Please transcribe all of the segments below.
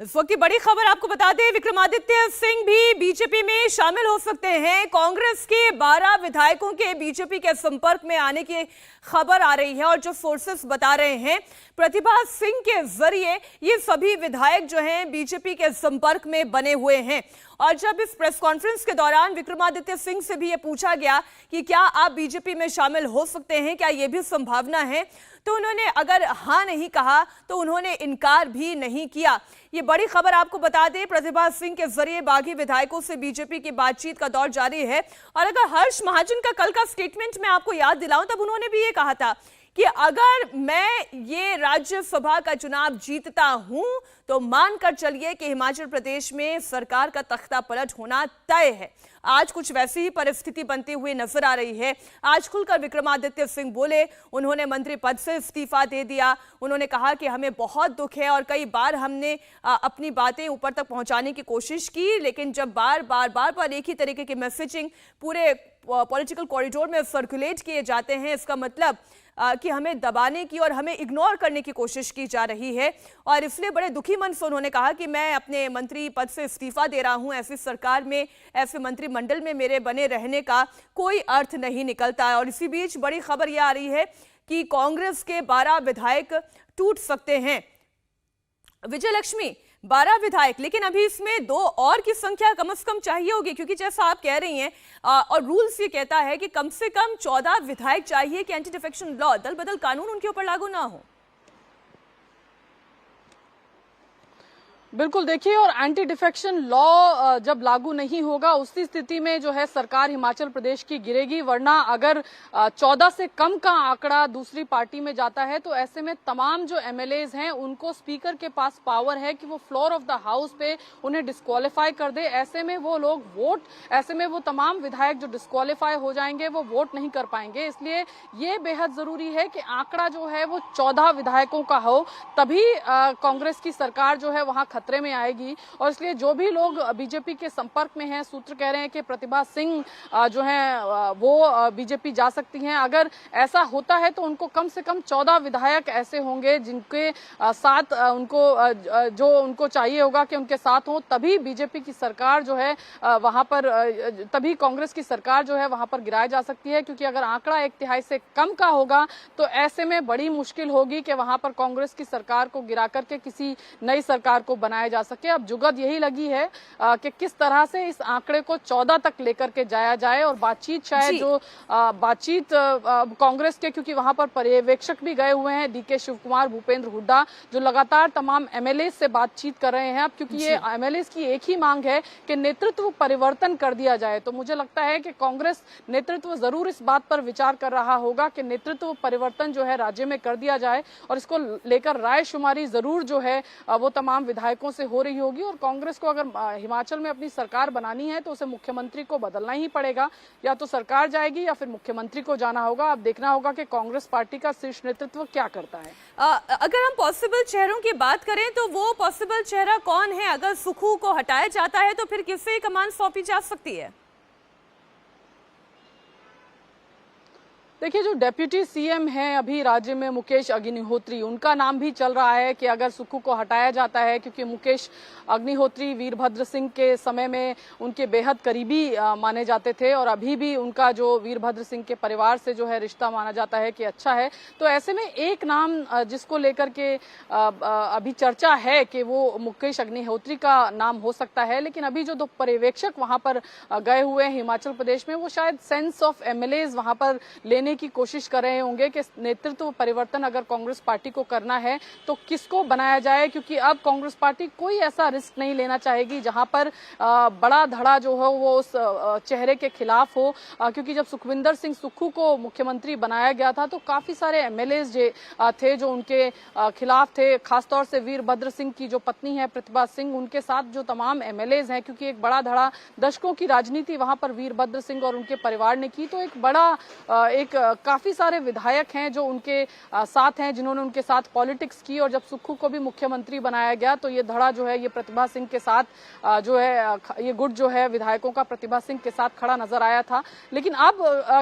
इस वक्त की बड़ी खबर आपको बता दें, विक्रमादित्य सिंह भी बीजेपी में शामिल हो सकते हैं। कांग्रेस के 12 विधायकों के बीजेपी के संपर्क में आने की खबर आ रही है और जो सोर्सेस बता रहे हैं, प्रतिभा सिंह के जरिए ये सभी विधायक जो हैं बीजेपी के संपर्क में बने हुए हैं। और जब इस प्रेस कॉन्फ्रेंस के दौरान विक्रमादित्य सिंह से भी ये पूछा गया कि क्या आप बीजेपी में शामिल हो सकते हैं, क्या ये भी संभावना है, तो उन्होंने अगर हाँ नहीं कहा तो उन्होंने इनकार भी नहीं किया। ये बड़ी खबर आपको बता दें, प्रतिभा सिंह के जरिए बागी विधायकों से बीजेपी की बातचीत का दौर जारी है। और अगर हर्ष महाजन का कल का स्टेटमेंट मैं आपको याद दिलाऊं, तब उन्होंने भी ये कहा था कि अगर मैं ये राज्यसभा का चुनाव जीतता हूं तो मानकर चलिए कि हिमाचल प्रदेश में सरकार का तख्ता पलट होना तय है। आज कुछ वैसी ही परिस्थिति बनती हुई नजर आ रही है। आज खुलकर विक्रमादित्य सिंह बोले, उन्होंने मंत्री पद से इस्तीफा दे दिया। उन्होंने कहा कि हमें बहुत दुख है और कई बार हमने अपनी बातें ऊपर तक पहुंचाने की कोशिश की, लेकिन जब बार बार एक ही तरीके की मैसेजिंग पूरे पॉलिटिकल कॉरिडोर में सर्कुलेट किए जाते हैं, इसका मतलब कि हमें दबाने की और हमें इग्नोर करने की कोशिश की जा रही है। और इसलिए बड़े दुखी मन से उन्होंने कहा कि मैं अपने मंत्री पद से इस्तीफा दे रहा हूं। ऐसी सरकार में, ऐसे मंत्रिमंडल में मेरे बने रहने का कोई अर्थ नहीं निकलता है। और इसी बीच बड़ी खबर यह आ रही है कि कांग्रेस के 12 विधायक टूट सकते हैं। विजय लक्ष्मी, 12 विधायक, लेकिन अभी इसमें 2 और की संख्या कम से कम चाहिए होगी, क्योंकि जैसा आप कह रही हैं और रूल्स ये कहता है कि कम से कम 14 विधायक चाहिए कि एंटी डिफेक्शन लॉ, दल बदल कानून उनके ऊपर लागू ना हो। बिल्कुल, देखिए, और एंटी डिफेक्शन लॉ जब लागू नहीं होगा उसी स्थिति में जो है सरकार हिमाचल प्रदेश की गिरेगी। वरना अगर 14 से कम का आंकड़ा दूसरी पार्टी में जाता है तो ऐसे में तमाम जो एमएलएज हैं उनको स्पीकर के पास पावर है कि वो फ्लोर ऑफ द हाउस पे उन्हें डिस्क्वालीफाई कर दे। ऐसे में वो लोग ऐसे में वो तमाम विधायक जो डिस्क्वालीफाई हो जाएंगे वो वोट नहीं कर पाएंगे। इसलिए ये बेहद जरूरी है कि आंकड़ा जो है वो 14 विधायकों का हो, तभी कांग्रेस की सरकार जो है वहां खतरे में आएगी। और इसलिए जो भी लोग बीजेपी के संपर्क में हैं, सूत्र कह रहे हैं कि प्रतिभा सिंह जो है वो बीजेपी जा सकती हैं। अगर ऐसा होता है तो उनको कम से कम 14 विधायक ऐसे होंगे जिनके साथ उनको चाहिए होगा कि उनके साथ हो, तभी बीजेपी की सरकार जो है वहां पर, तभी कांग्रेस की सरकार जो है वहां पर गिराई जा सकती है। क्योंकि अगर आंकड़ा 1/3 से कम का होगा तो ऐसे में बड़ी मुश्किल होगी कि वहां पर कांग्रेस की सरकार को गिरा करके किसी नई सरकार को बनाया जा सके। अब जुगत यही लगी है कि किस तरह से इस आंकड़े को 14 तक लेकर के जाया जाए। और बातचीत शायद जो बातचीत कांग्रेस के, क्योंकि वहां पर पर्यवेक्षक भी गए हुए हैं, डीके शिवकुमार, भूपेंद्र हुड्डा, जो लगातार तमाम एमएलए से बातचीत कर रहे हैं। अब क्योंकि ये एमएलए की एक ही मांग है कि नेतृत्व परिवर्तन कर दिया जाए, तो मुझे लगता है कि कांग्रेस नेतृत्व जरूर इस बात पर विचार कर रहा होगा कि नेतृत्व परिवर्तन जो है राज्य में कर दिया जाए। और इसको लेकर रायशुमारी जरूर जो है वो तमाम विधायकों से हो रही होगी। और कांग्रेस को अगर हिमाचल में अपनी सरकार बनानी है तो उसे मुख्यमंत्री को बदलना ही पड़ेगा। या तो सरकार जाएगी या फिर मुख्यमंत्री को जाना होगा। अब देखना होगा कि कांग्रेस पार्टी का शीर्ष नेतृत्व क्या करता है। अगर हम पॉसिबल चेहरों की बात करें तो वो पॉसिबल चेहरा कौन है? अगर सुखू को हटाया जाता है तो फिर किसे कमान सौंपी जा सकती है? देखिए, जो डेप्यूटी सीएम हैं अभी राज्य में, मुकेश अग्निहोत्री, उनका नाम भी चल रहा है कि अगर सुक्खू को हटाया जाता है, क्योंकि मुकेश अग्निहोत्री वीरभद्र सिंह के समय में उनके बेहद करीबी माने जाते थे और अभी भी उनका जो वीरभद्र सिंह के परिवार से जो है रिश्ता माना जाता है कि अच्छा है। तो ऐसे में एक नाम जिसको लेकर के अभी चर्चा है कि वो मुकेश अग्निहोत्री का नाम हो सकता है। लेकिन अभी जो 2 पर्यवेक्षक वहां पर गए हुए हैं हिमाचल प्रदेश में, वो शायद सेंस ऑफ एमएलएज वहां पर लेने की कोशिश कर रहे होंगे कि नेतृत्व परिवर्तन अगर कांग्रेस पार्टी को करना है तो किसको बनाया जाए। क्योंकि अब कांग्रेस पार्टी कोई ऐसा रिस्क नहीं लेना चाहेगी जहां पर बड़ा धड़ा जो है वो उस चेहरे के खिलाफ हो। क्योंकि जब सुखविंदर सिंह सुक्खू को मुख्यमंत्री बनाया गया था तो काफी सारे एमएलए थे जो उनके खिलाफ थे, खासतौर से वीरभद्र सिंह की जो पत्नी है प्रतिभा सिंह, उनके साथ जो तमाम एमएलए हैं, क्योंकि एक बड़ा धड़ा दशकों की राजनीति वहां पर वीरभद्र सिंह और उनके परिवार ने की। तो एक बड़ा एक काफी सारे विधायक हैं जो उनके साथ हैं, जिन्होंने उनके साथ पॉलिटिक्स की, और जब सुक्खू को भी मुख्यमंत्री बनाया गया तो ये धड़ा जो है ये प्रतिभा सिंह के साथ जो है ये गुट जो है विधायकों का प्रतिभा सिंह के साथ खड़ा नजर आया था। लेकिन अब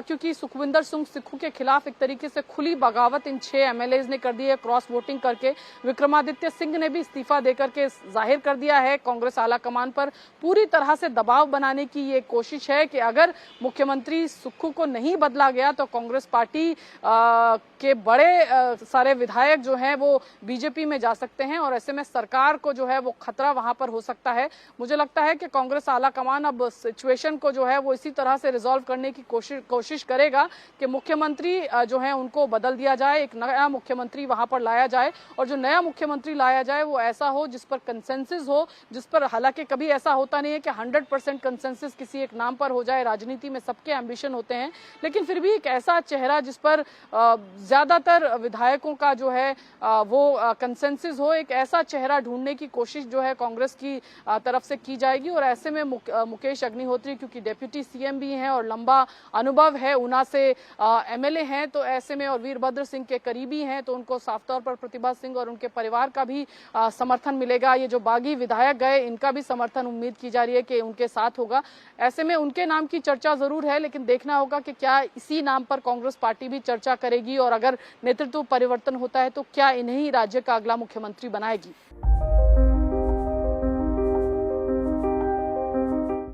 क्योंकि सुखविंदर सिंह सुक्खू के खिलाफ एक तरीके से खुली बगावत इन 6 एमएलएज ने कर दी है, क्रॉस वोटिंग करके विक्रमादित्य सिंह ने भी इस्तीफा देकर के जाहिर कर दिया है कांग्रेस आला कमान पर पूरी तरह से दबाव बनाने की ये कोशिश है कि अगर मुख्यमंत्री सुक्खू को नहीं बदला गया तो कांग्रेस पार्टी के बड़े सारे विधायक जो हैं वो बीजेपी में जा सकते हैं, और ऐसे में सरकार को जो है वो खतरा वहां पर हो सकता है। मुझे लगता है कि कांग्रेस आला कमान अब सिचुएशन को जो है वो इसी तरह से रिजॉल्व करने की कोशिश करेगा कि मुख्यमंत्री जो है उनको बदल दिया जाए, एक नया मुख्यमंत्री वहां पर लाया जाए, और जो नया मुख्यमंत्री लाया जाए वो ऐसा हो जिस पर कंसेंसस हो, जिस पर हालांकि कभी ऐसा होता नहीं है कि 100% कंसेंसस किसी एक नाम पर हो जाए, राजनीति में सबके एम्बिशन होते हैं, लेकिन फिर भी एक ऐसा चेहरा जिस पर ज्यादातर विधायकों का जो है वो कंसेंसस हो, एक ऐसा चेहरा ढूंढने की कोशिश जो है कांग्रेस की तरफ से की जाएगी। और ऐसे में मुकेश अग्निहोत्री क्योंकि डेप्यूटी सीएम भी हैं और लंबा अनुभव है, ऊना से एमएलए हैं, तो ऐसे में और वीरभद्र सिंह के करीबी हैं, तो उनको साफ तौर पर प्रतिभा सिंह और उनके परिवार का भी समर्थन मिलेगा। ये जो बागी विधायक गए इनका भी समर्थन उम्मीद की जा रही है कि उनके साथ होगा। ऐसे में उनके नाम की चर्चा जरूर है, लेकिन देखना होगा कि क्या इसी नाम पर कांग्रेस पार्टी भी चर्चा करेगी, और अगर नेतृत्व परिवर्तन होता है तो क्या इन्हें राज्य का अगला मुख्यमंत्री बनाएगी।